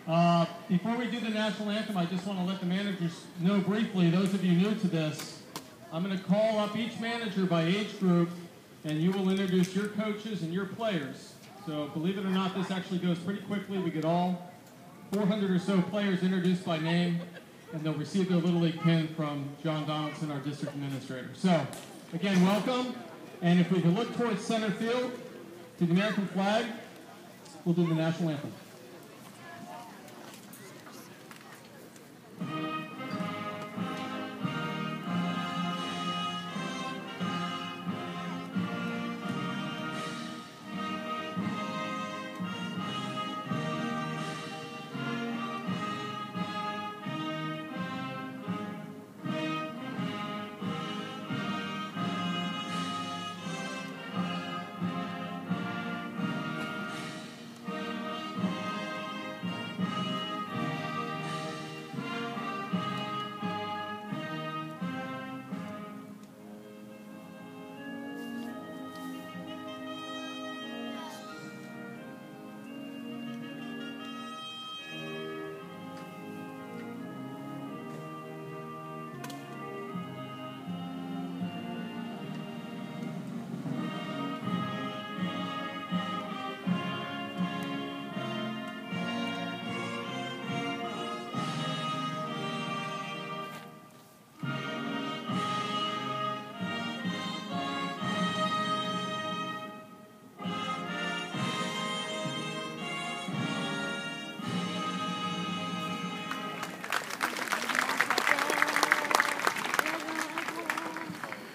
Before we do the national anthem, I just want to let the managers know briefly, those of you new to this, I'm going to call up each manager by age group, and you will introduce your coaches and your players. So believe it or not, this actually goes pretty quickly. We get all 400 or so players introduced by name, and they'll receive their Little League pin from John Donaldson, our district administrator. So, again, welcome. And if we can look towards center field to the American flag, we'll do the national anthem.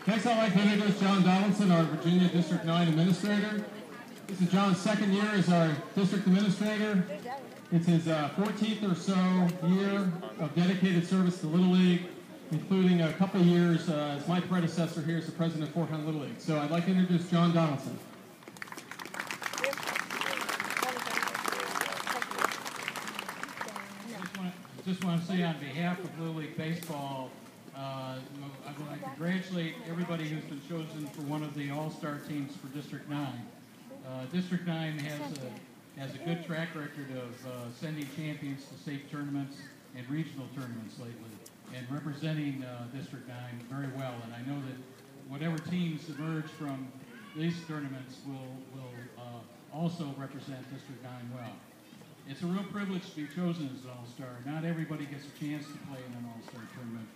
Next, I'd like to introduce John Donaldson, our Virginia District 9 Administrator. This is John's second year as our District Administrator. It's his 14th or so year of dedicated service to Little League, including a couple years as my predecessor here as the President of Fort Hunt Little League. So I'd like to introduce John Donaldson. I just want to say on behalf of Little League Baseball, I want to congratulate everybody who's been chosen for one of the all-star teams for District 9. District 9 has a good track record of sending champions to state tournaments and regional tournaments lately, and representing District 9 very well. And I know that whatever teams emerge from these tournaments will also represent District 9 well. It's a real privilege to be chosen as an all-star. Not everybody gets a chance to play in an all-star tournament.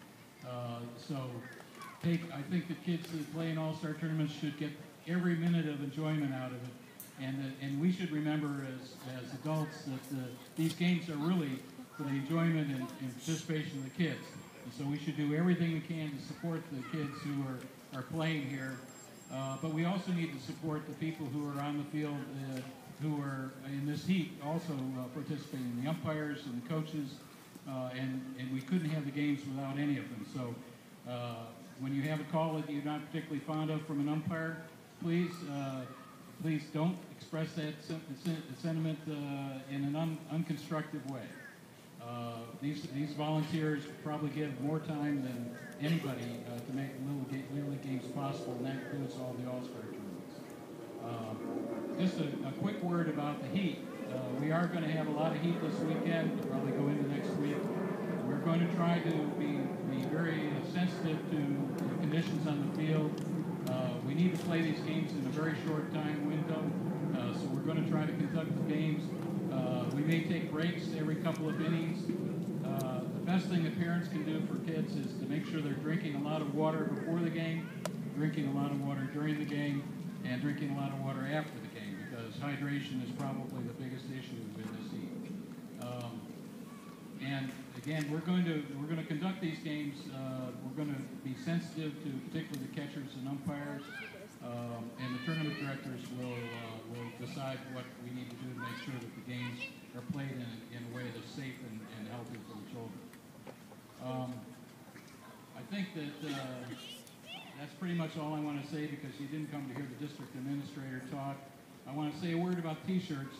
I think the kids that play in all-star tournaments should get every minute of enjoyment out of it, and we should remember as adults that these games are really for the enjoyment and participation of the kids. And so we should do everything we can to support the kids who are playing here, but we also need to support the people who are on the field who are in this heat also participating, the umpires and the coaches. And we couldn't have the games without any of them. So when you have a call that you're not particularly fond of from an umpire, please don't express that sentiment in an unconstructive way. These volunteers probably give more time than anybody to make Little League games possible, and that includes all the all-star tournaments. Just a quick word about the heat. We are going to have a lot of heat this weekend. We'll probably go into next week. We're going to try to be very sensitive to the conditions on the field. We need to play these games in a very short time window, so we're going to try to conduct the games. We may take breaks every couple of innings. The best thing that parents can do for kids is to make sure they're drinking a lot of water before the game, drinking a lot of water during the game, and drinking a lot of water after the game, because hydration is probably the biggest issue in this heat. And again, we're going to conduct these games. We're going to be sensitive to particularly the catchers and umpires, and the tournament directors will decide what we need to do to make sure that the games are played in a way that's safe and healthy for the children. I think that that's pretty much all I want to say, because you didn't come to hear the district administrator talk. I want to say a word about T-shirts.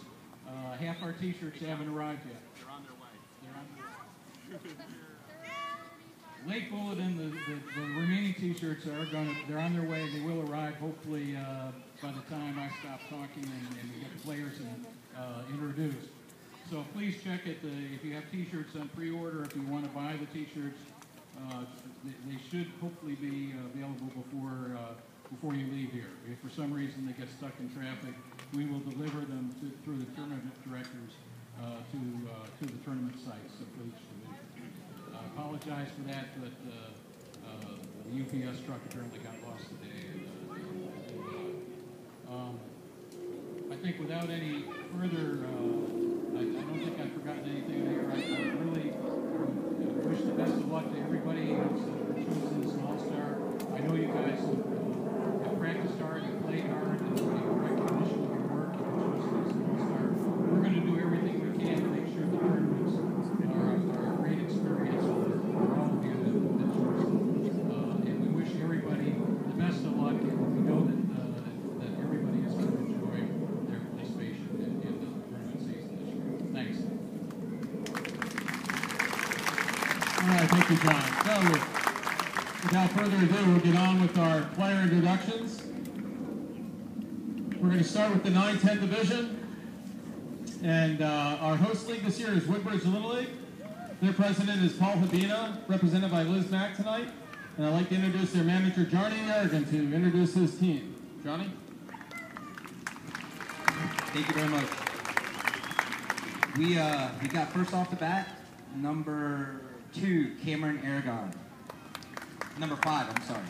Half our T-shirts haven't arrived yet. They're on their way. They're on their way. Late bulletin, the remaining T-shirts they're on their way. They will arrive hopefully by the time I stop talking and we get the players introduced. So please check it. If you have T-shirts on pre-order, if you want to buy the T-shirts, they should hopefully be available before you leave here. If for some reason they get stuck in traffic, we will deliver them through the tournament directors to the tournament sites of each division. I apologize for that, but the UPS truck apparently got lost today. I think without any further, I don't think I've forgotten anything here. I really wish the best of luck to everybody who's chosen as an all-star. I know you guys have practiced hard, you played hard, and you have recognition of your work. You've chosen as an all-star. We're going to do everything we can to make sure the tournaments are a great experience for all of you that chose them. And we wish everybody the best of luck, and we know that everybody is going to enjoy their participation in the tournament season this year. Thanks. All right, thank you, John. So, without further ado, we'll get on with our player introductions. We're going to start with the 9-10 division. And our host league this year is Woodbridge Little League. Their president is Paul Habina, represented by Liz Mack tonight. And I'd like to introduce their manager, Johnny Yergin, to introduce his team. Johnny? Thank you very much. We got first off the bat, number 2, Cameron Aragon. Number 5, I'm sorry.